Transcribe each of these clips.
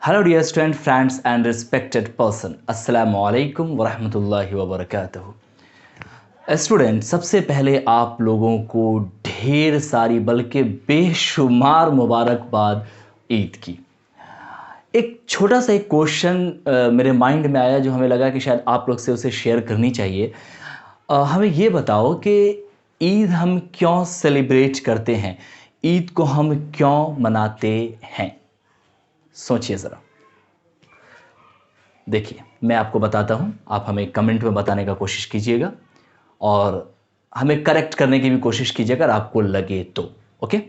Hello dear student friends and respected person. Assalamu alaikum wa rahmatullahi wa barakatuh. Student, सबसे पहले आप लोगों को ढेर सारी बल्कि बेशुमार मुबारकबाद ईद की। एक छोटा सा एक क्वेश्चन मेरे माइंड में आया जो हमें लगा कि शायद आप लोग से उसे शेयर करनी चाहिए। हमें ये बताओ कि ईद हम क्यों सेलिब्रेट करते हैं, ईद को हम क्यों मनाते हैं। सोचिए ज़रा। देखिए, मैं आपको बताता हूँ, आप हमें कमेंट में बताने का कोशिश कीजिएगा और हमें करेक्ट करने की भी कोशिश कीजिएगा अगर आपको लगे तो। ओके,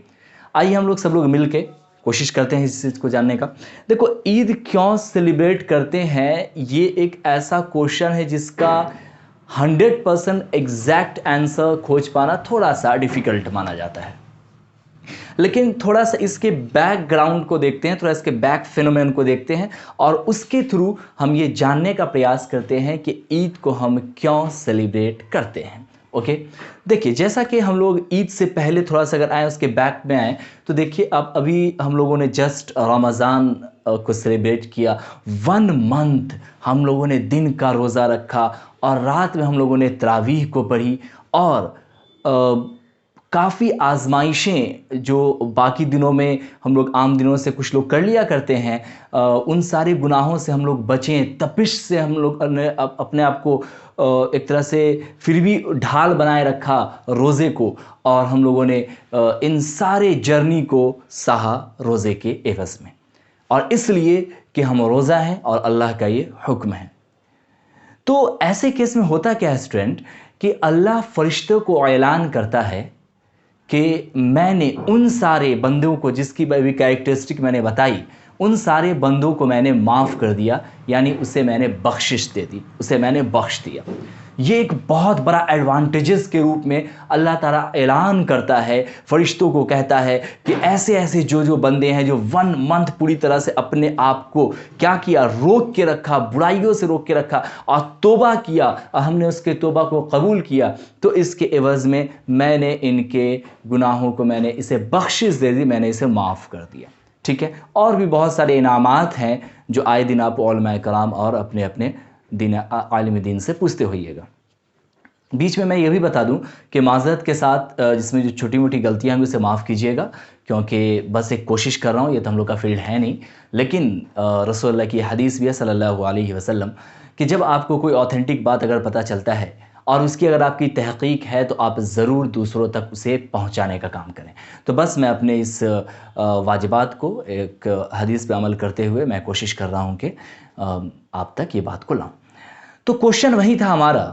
आइए हम लोग सब लोग मिल के कोशिश करते हैं इस चीज़ को जानने का। देखो, ईद क्यों सेलिब्रेट करते हैं, ये एक ऐसा क्वेश्चन है जिसका 100% एग्जैक्ट आंसर खोज पाना थोड़ा सा डिफ़िकल्ट माना जाता है। लेकिन थोड़ा सा इसके बैकग्राउंड को देखते हैं, थोड़ा इसके बैक फिनोमेन को देखते हैं और उसके थ्रू हम ये जानने का प्रयास करते हैं कि ईद को हम क्यों सेलिब्रेट करते हैं। ओके, देखिए, जैसा कि हम लोग ईद से पहले थोड़ा सा अगर आए उसके बैक में आए तो देखिए, अब अभी हम लोगों ने जस्ट रमज़ान को सेलिब्रेट किया। 1 मंथ हम लोगों ने दिन का रोज़ा रखा और रात में हम लोगों ने तरावीह को पढ़ी और काफ़ी आजमाइशें जो बाकी दिनों में हम लोग आम दिनों से कुछ लोग कर लिया करते हैं, उन सारे गुनाहों से हम लोग बचें, तपिश से हम लोग ने अपने आप को एक तरह से फिर भी ढाल बनाए रखा रोज़े को, और हम लोगों ने इन सारे जर्नी को सहा रोज़े के एवज़ में, और इसलिए कि हम रोज़ा हैं और अल्लाह का ये हुक्म है। तो ऐसे केस में होता क्या है स्टूडेंट कि अल्लाह फरिश्तों को ऐलान करता है कि मैंने उन सारे बंदों को जिसकी भी कैरेक्टरिस्टिक मैंने बताई, उन सारे बंदों को मैंने माफ़ कर दिया, यानी उसे मैंने बख्शिश दे दी, उसे मैंने बख्श दिया। ये एक बहुत बड़ा एडवांटेजेस के रूप में अल्लाह ताला ऐलान करता है, फरिश्तों को कहता है कि ऐसे ऐसे जो बंदे हैं जो 1 मंथ पूरी तरह से अपने आप को क्या किया, रोक के रखा, बुराइयों से रोक के रखा और तौबा किया और हमने उसके तौबा को कबूल किया, तो इसके एवज़ में मैंने इनके गुनाहों को मैंने इसे बख्शिश दे दी, मैंने इसे माफ़ कर दिया। ठीक है, और भी बहुत सारे इनामात हैं जो आए दिन आप उलमाए कराम और अपने अपने दिन आलिम दीन से पूछते होइएगा। बीच में मैं ये भी बता दूं कि माज़रत के साथ जिसमें जो छोटी मोटी गलतियां हैं उसे माफ़ कीजिएगा, क्योंकि बस एक कोशिश कर रहा हूं, ये तो हम लोग का फील्ड है नहीं। लेकिन रसूलुल्लाह की हदीस भी है सल्लल्लाहु अलैहि वसल्लम कि जब आपको कोई ऑथेंटिक बात अगर पता चलता है और उसकी अगर आपकी तहक़ीक़ है तो आप ज़रूर दूसरों तक उसे पहुंचाने का काम करें। तो बस मैं अपने इस वाजिबात को एक हदीस पे अमल करते हुए मैं कोशिश कर रहा हूं कि आप तक ये बात को लाऊं। तो क्वेश्चन वही था हमारा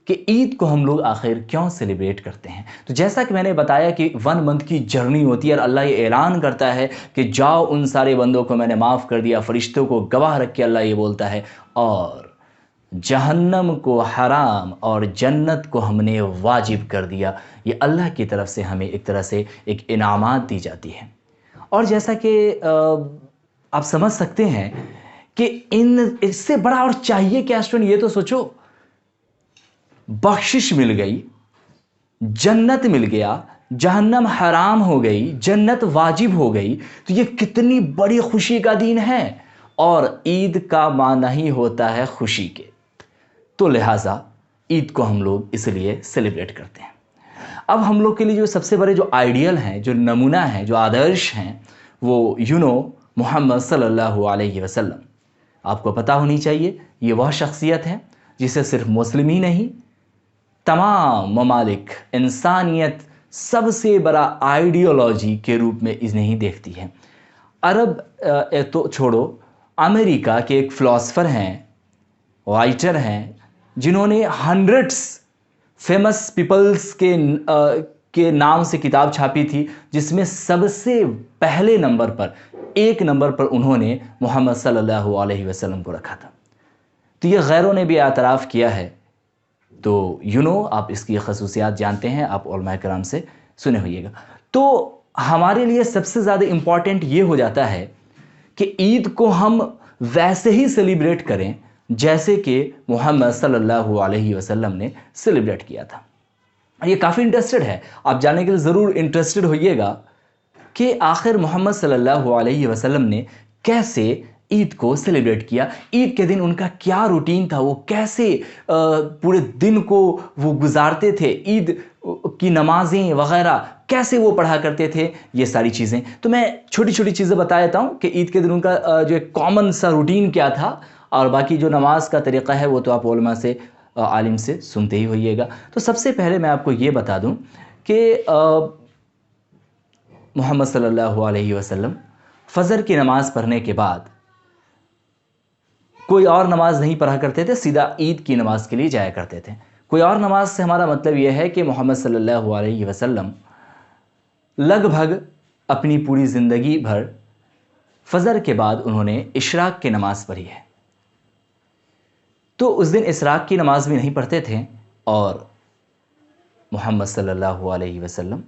कि ईद को हम लोग आखिर क्यों सेलिब्रेट करते हैं। तो जैसा कि मैंने बताया कि 1 मंथ की जर्नी होती है और अल्लाह ये ऐलान करता है कि जाओ उन सारे बंदों को मैंने माफ़ कर दिया, फरिश्तों को गवाह रख के अल्लाह ये बोलता है, और जहन्नम को हराम और जन्नत को हमने वाजिब कर दिया। ये अल्लाह की तरफ से हमें एक तरह से एक इनामात दी जाती है। और जैसा कि आप समझ सकते हैं कि इससे बड़ा और चाहिए क्या स्टूडेंट, ये तो सोचो। बख्शिश मिल गई, जन्नत मिल गया, जहन्नम हराम हो गई, जन्नत वाजिब हो गई, तो ये कितनी बड़ी खुशी का दिन है। और ईद का माना ही होता है खुशी के, तो लिहाजा ईद को हम लोग इसलिए सेलिब्रेट करते हैं। अब हम लोग के लिए जो सबसे बड़े जो आइडियल हैं, जो नमूना है, जो आदर्श हैं, वो मोहम्मद सल्लल्लाहु अलैहि वसल्लम। आपको पता होनी चाहिए ये वह शख्सियत है जिसे सिर्फ मुस्लिम ही नहीं, तमाम ममालिक, इंसानियत सबसे बड़ा आइडियोलॉजी के रूप में इन्हें ही देखती है। अरब तो छोड़ो, अमेरिका के एक फ़िलासफ़र हैं, राइटर हैं, जिन्होंने हंड्रेड्स फेमस पीपल्स के नाम से किताब छापी थी, जिसमें सबसे पहले नंबर पर, 1 नंबर पर उन्होंने मोहम्मद सल्लल्लाहु अलैहि वसल्लम को रखा था। तो ये गैरों ने भी एतराफ़ किया है। तो आप इसकी खसूसियात जानते हैं, आप उलमाए कराम से सुने होइएगा। तो हमारे लिए सबसे ज़्यादा इम्पॉर्टेंट ये हो जाता है कि ईद को हम वैसे ही सेलिब्रेट करें जैसे कि मोहम्मद सल्लल्लाहु अलैहि वसल्लम ने सेलिब्रेट किया था। ये काफ़ी इंटरेस्टेड है, आप जानने के लिए ज़रूर इंटरेस्टेड होइएगा कि आखिर मोहम्मद सल्लल्लाहु अलैहि वसल्लम ने कैसे ईद को सेलिब्रेट किया। ईद के दिन उनका क्या रूटीन था, वो कैसे पूरे दिन को वो गुजारते थे, ईद की नमाजें वगैरह कैसे वो पढ़ा करते थे, ये सारी चीज़ें। तो मैं छोटी छोटी चीज़ें बता देता हूँ कि ईद के दिन उनका जो एक कॉमन सा रूटीन क्या था, और बाकी जो नमाज का तरीक़ा है वो तो आप उलमा से, आलिम से सुनते ही होइएगा। तो सबसे पहले मैं आपको ये बता दूँ कि मोहम्मद सल्लल्लाहु अलैहि वसल्लम फ़जर की नमाज़ पढ़ने के बाद कोई और नमाज नहीं पढ़ा करते थे, सीधा ईद की नमाज के लिए जाया करते थे। कोई और नमाज से हमारा मतलब यह है कि मोहम्मद सल्लल्लाहु अलैहि वसल्लम लगभग अपनी पूरी ज़िंदगी भर फ़जर के बाद उन्होंने इशराक की नमाज पढ़ी है। तो उस दिन इशराक की नमाज भी नहीं पढ़ते थे और मोहम्मद सल्लल्लाहु अलैहि वसल्लम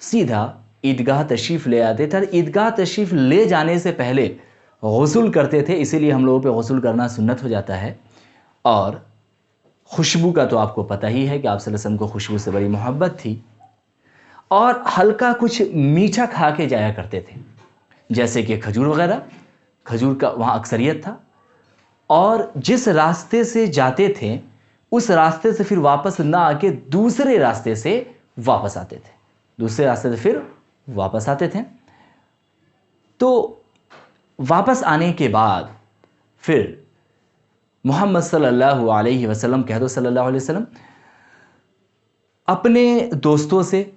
सीधा ईदगाह तशरीफ़ ले आते थे। ईदगाह तशरीफ़ ले जाने से पहले गुस्ल करते थे, इसीलिए हम लोगों पे गुस्ल करना सुन्नत हो जाता है। और खुशबू का तो आपको पता ही है कि आप सल्लल्लाहु अलैहि वसल्लम को खुशबू से बड़ी मोहब्बत थी, और हल्का कुछ मीठा खा के जाया करते थे, जैसे कि खजूर वगैरह। खजूर का वहाँ अक्सरियत था, और जिस रास्ते से जाते थे उस रास्ते से फिर वापस ना आके दूसरे रास्ते से वापस आते थे, दूसरे रास्ते से फिर वापस आते थे। तो वापस आने के बाद फिर मोहम्मद सल्लल्लाहु अलैहि वसल्लम, कह दो सल्लल्लाहु अलैहि वसल्लम, अपने दोस्तों से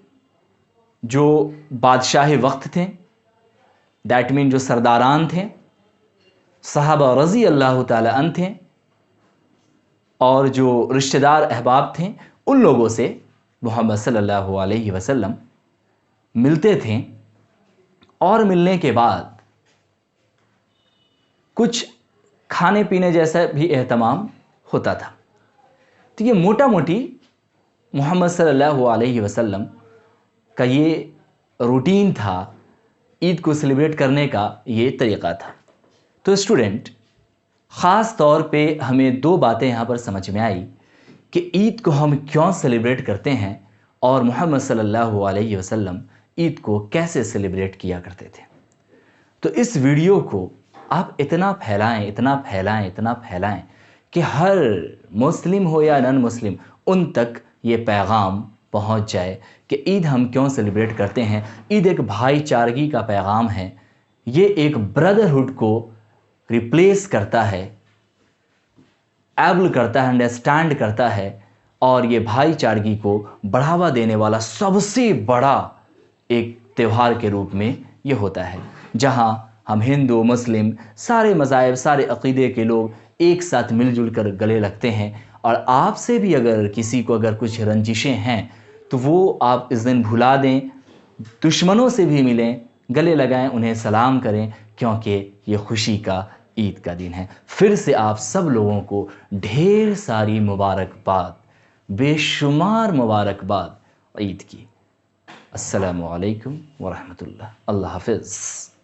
जो बादशाह वक्त थे, दैट मीन जो सरदारान थे, सहाबा रज़ी अल्लाह ताला अन थे, और जो रिश्तेदार अहबाब थे, उन लोगों से मोहम्मद सल्लल्लाहु अलैहि वसल्लम मिलते थे। और मिलने के बाद कुछ खाने पीने जैसा भी एहतमाम होता था। तो ये मोटा मोटी मोहम्मद सल्लल्लाहु अलैहि वसल्लम का ये रूटीन था, ईद को सेलिब्रेट करने का ये तरीक़ा था। तो स्टूडेंट, ख़ास तौर पे हमें दो बातें यहाँ पर समझ में आई कि ईद को हम क्यों सेलिब्रेट करते हैं और मोहम्मद सल्लल्लाहु अलैहि वसल्लम ईद को कैसे सेलिब्रेट किया करते थे। तो इस वीडियो को आप इतना फैलाएं, इतना फैलाएं, इतना फैलाएं कि हर मुस्लिम हो या नॉन मुस्लिम, उन तक ये पैगाम पहुंच जाए कि ईद हम क्यों सेलिब्रेट करते हैं। ईद एक भाईचारगी का पैगाम है, ये एक ब्रदरहुड को रिप्लेस करता है, एबल करता है, अंडरस्टैंड करता है, और ये भाईचारगी को बढ़ावा देने वाला सबसे बड़ा एक त्यौहार के रूप में ये होता है, जहां हम हिंदू मुस्लिम सारे मज़ाहिब सारे अक़ीदे के लोग एक साथ मिलजुल कर गले लगते हैं। और आपसे भी अगर किसी को अगर कुछ रंजिशें हैं तो वो आप इस दिन भुला दें, दुश्मनों से भी मिलें, गले लगाएं, उन्हें सलाम करें, क्योंकि ये खुशी का ईद का दिन है। फिर से आप सब लोगों को ढेर सारी मुबारकबाद, बेशुमार मुबारकबाद ईद की। अस्सलामु अलैकुम व रहमतुल्लाह। अल्लाह हाफ़िज़।